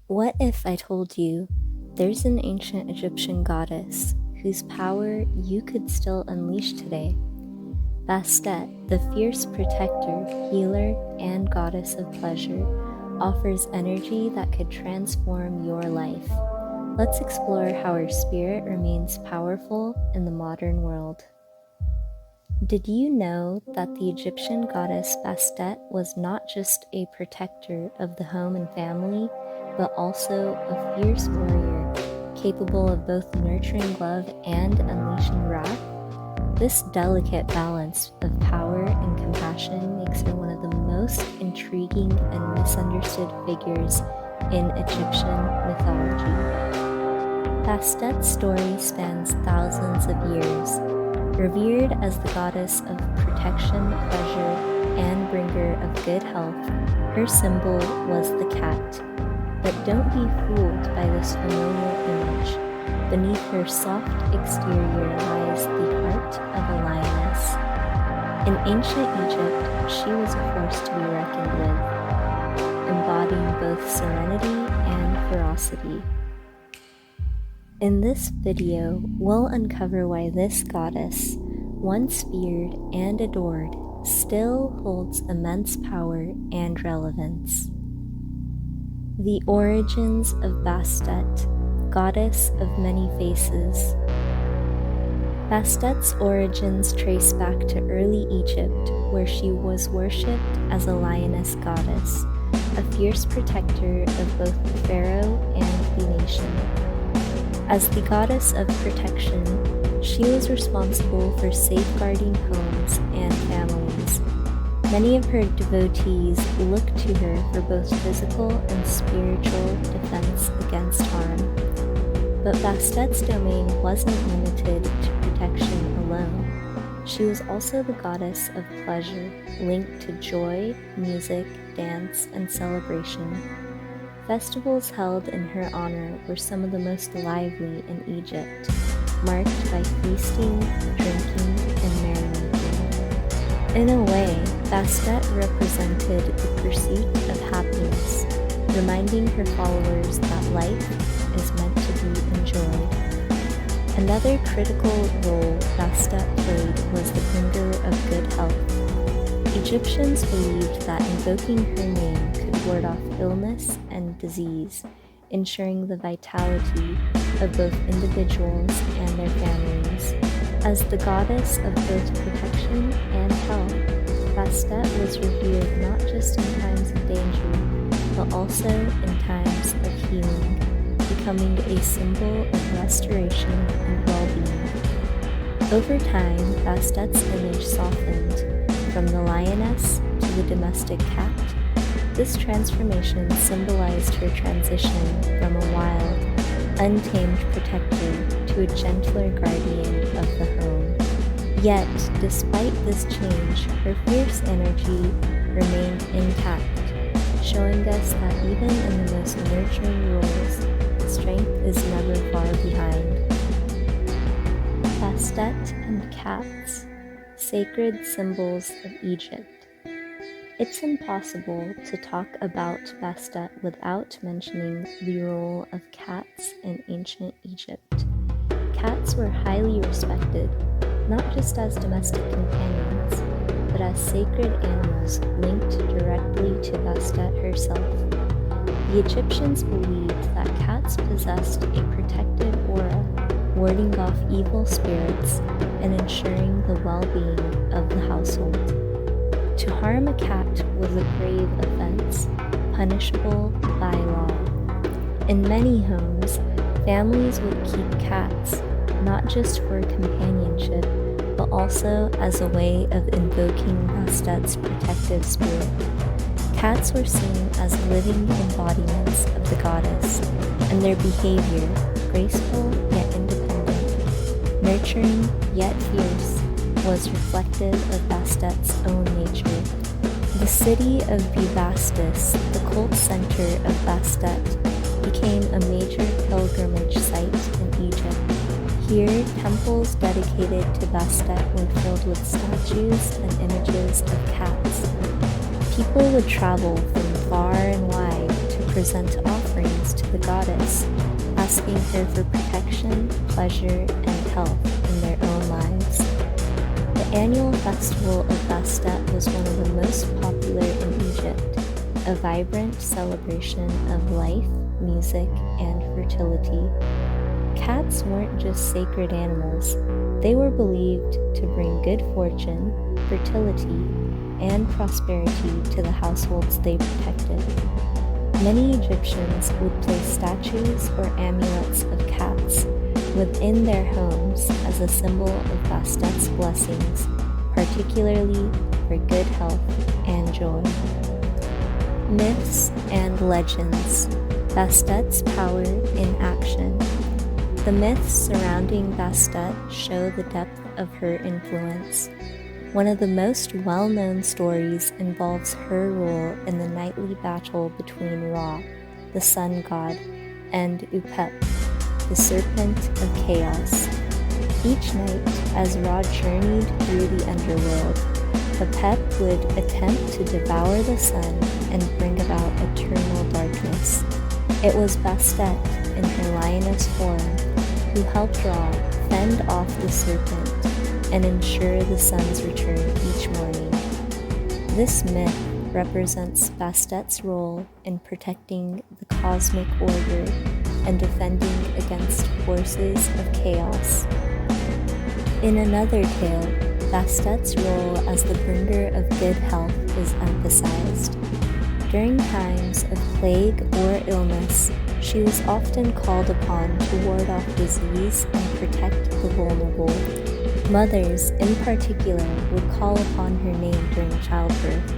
What if I told you there's an ancient Egyptian goddess whose power you could still unleash today? Bastet, the fierce protector, healer, and goddess of pleasure, offers energy that could transform your life. Let's explore how her spirit remains powerful in the modern world. Did you know that the Egyptian goddess Bastet was not just a protector of the home and family, but also a fierce warrior, capable of both nurturing love and unleashing wrath? This delicate balance of power and compassion makes her one of the most intriguing and misunderstood figures in Egyptian mythology. Bastet's story spans thousands of years. Revered as the goddess of protection, pleasure, and bringer of good health, her symbol was the cat. But don't be fooled by this familiar image. Beneath her soft exterior lies the heart of a lioness. In ancient Egypt, she was a force to be reckoned with, embodying both serenity and ferocity. In this video, we'll uncover why this goddess, once feared and adored, still holds immense power and relevance. The origins of Bastet, goddess of many faces. Bastet's origins trace back to early Egypt, where she was worshipped as a lioness goddess, a fierce protector of both the pharaoh and the nation. As the goddess of protection, she was responsible for safeguarding homes and families. Many of her devotees looked to her for both physical and spiritual defense against harm. But Bastet's domain wasn't limited to protection alone. She was also the goddess of pleasure, linked to joy, music, dance, and celebration. Festivals held in her honor were some of the most lively in Egypt, marked by feasting, drinking, and merrymaking. In a way, Bastet represented the pursuit of happiness, reminding her followers that life is meant to be enjoyed. Another critical role Bastet played was the bringer of good health. Egyptians believed that invoking her name could ward off illness and disease, ensuring the vitality of both individuals and their families. As the goddess of both protection and health, Bastet was revered not just in times of danger, but also in times of healing, becoming a symbol of restoration and well-being. Over time, Bastet's image softened, from the lioness to the domestic cat. This transformation symbolized her transition from a wild, untamed protector to a gentler guardian of the home. Yet, despite this change, her fierce energy remained intact, showing us that even in the most nurturing roles, strength is never far behind. Bastet and cats, sacred symbols of Egypt. It's impossible to talk about Bastet without mentioning the role of cats in ancient Egypt. Cats were highly respected, not just as domestic companions, but as sacred animals linked directly to Bastet herself. The Egyptians believed that cats possessed a protective aura, warding off evil spirits and ensuring the well-being of the household. To harm a cat was a grave offense, punishable by law. In many homes, families would keep cats, not just for companionship, but also as a way of invoking Bastet's protective spirit. Cats were seen as living embodiments of the goddess, and their behavior, graceful yet independent, nurturing yet fierce, was reflective of Bastet's own nature. The city of Bubastis, the cult center of Bastet, became a major pilgrimage site in Egypt. Here, temples dedicated to Bastet were filled with statues and images of cats. People would travel from far and wide to present offerings offerings to the goddess, asking her for protection, pleasure, and health in their own lives. The annual festival of Bastet was one of the most popular in Egypt, a vibrant celebration of life, music, and fertility. Cats weren't just sacred animals, they were believed to bring good fortune, fertility, and prosperity to the households they protected. Many Egyptians would place statues or amulets of cats within their homes as a symbol of Bastet's blessings, particularly for good health and joy. Myths and legends. Bastet's power in action. The myths surrounding Bastet show the depth of her influence. One of the most well-known stories involves her role in the nightly battle between Ra, the sun god, and Upep, the serpent of chaos. Each night, as Ra journeyed through the underworld, Upep would attempt to devour the sun and bring about eternal darkness. It was Bastet, in her lioness form, who helped Ra fend off the serpent and ensure the sun's return each morning. This myth represents Bastet's role in protecting the cosmic order and defending against forces of chaos. In another tale, Bastet's role as the bringer of good health is emphasized. During times of plague or illness, she was often called upon to ward off disease and protect the vulnerable. Mothers, in particular, would call upon her name during childbirth,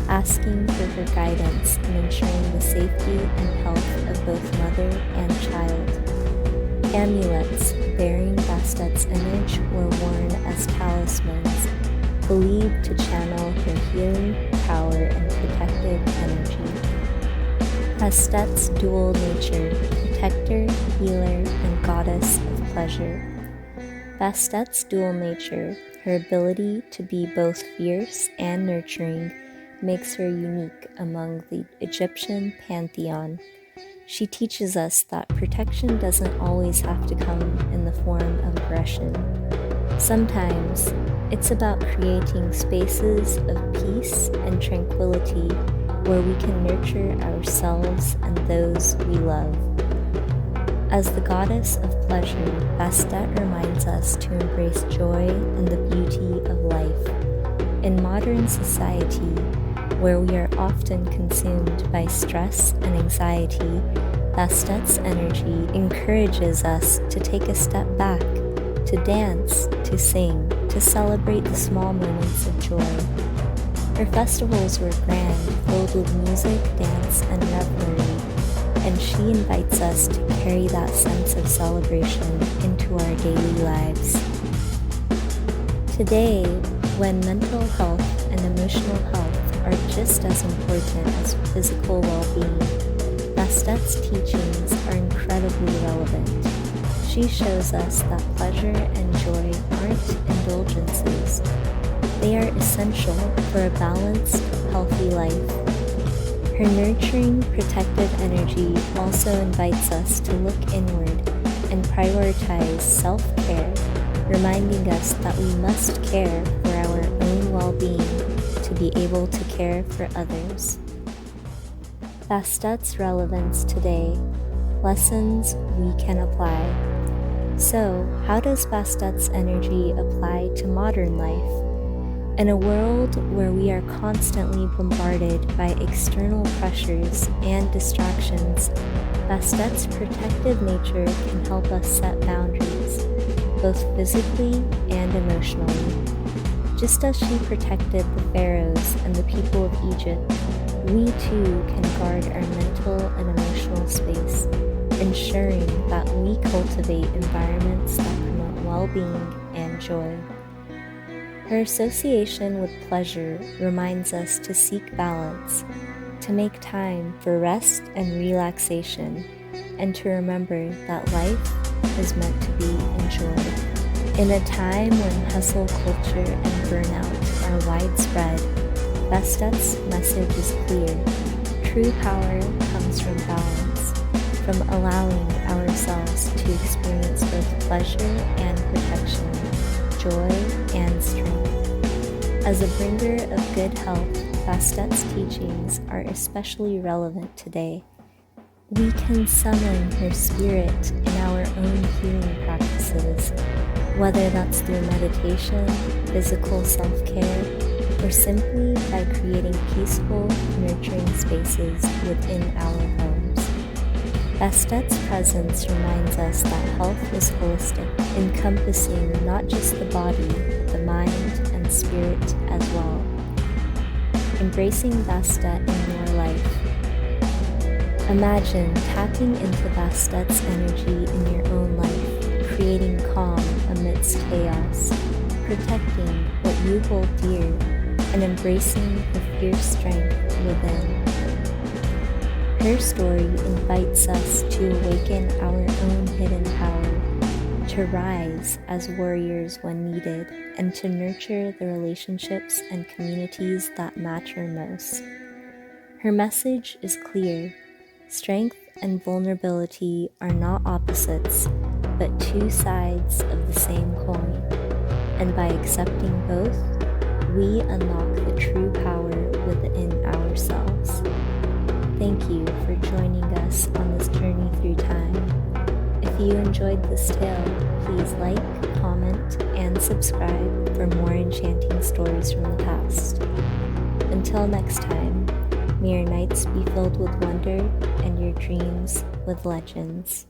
asking for her guidance in ensuring the safety and health of both mother and child. Amulets bearing Bastet's image were worn as talismans, believed to channel her healing power and protective energy. Bastet's dual nature, protector, healer, and goddess of pleasure. Bastet's dual nature, her ability to be both fierce and nurturing, makes her unique among the Egyptian pantheon. She teaches us that protection doesn't always have to come in the form of aggression. Sometimes, it's about creating spaces of peace and tranquility where we can nurture ourselves and those we love. As the goddess of pleasure, Bastet reminds us to embrace joy and the beauty of life. In modern society, where we are often consumed by stress and anxiety, Bastet's energy encourages us to take a step back, to dance, to sing, to celebrate the small moments of joy. Her festivals were grand, filled with music, dance, and revelry, and she invites us to carry that sense of celebration into our daily lives. Today, when mental health and emotional health are just as important as physical well-being, Bastet's teachings are incredibly relevant. She shows us that pleasure and joy aren't indulgences. They are essential for a balanced, healthy life. Her nurturing, protective energy also invites us to look inward and prioritize self-care, reminding us that we must care for our own well-being to be able to care for others. Bastet's relevance today, lessons we can apply. So, how does Bastet's energy apply to modern life? In a world where we are constantly bombarded by external pressures and distractions, Bastet's protective nature can help us set boundaries, both physically and emotionally. Just as she protected the pharaohs and the people of Egypt, we too can guard our mental and emotional space, ensuring that we cultivate environments that promote well-being and joy. Her association with pleasure reminds us to seek balance, to make time for rest and relaxation, and to remember that life is meant to be enjoyed. In a time when hustle culture and burnout are widespread, Bastet's message is clear. True power comes from balance. from allowing ourselves to experience both pleasure and protection, joy and strength. As a bringer of good health, Bastet's teachings are especially relevant today. We can summon her spirit in our own healing practices, whether that's through meditation, physical self-care, or simply by creating peaceful, nurturing spaces within our homes. Bastet's presence reminds us that health is holistic, encompassing not just the body, but the mind and spirit as well. Embracing Bastet in your life. Imagine tapping into Bastet's energy in your own life, creating calm amidst chaos, protecting what you hold dear, and embracing the fierce strength within. Her story invites us to awaken our own hidden power, to rise as warriors when needed, and to nurture the relationships and communities that matter most. Her message is clear. Strength and vulnerability are not opposites, but two sides of the same coin. And by accepting both, we unlock the true power within ourselves. Thank you for joining us on this journey through time. If you enjoyed this tale, please like, comment, and subscribe for more enchanting stories from the past. Until next time, may your nights be filled with wonder and your dreams with legends.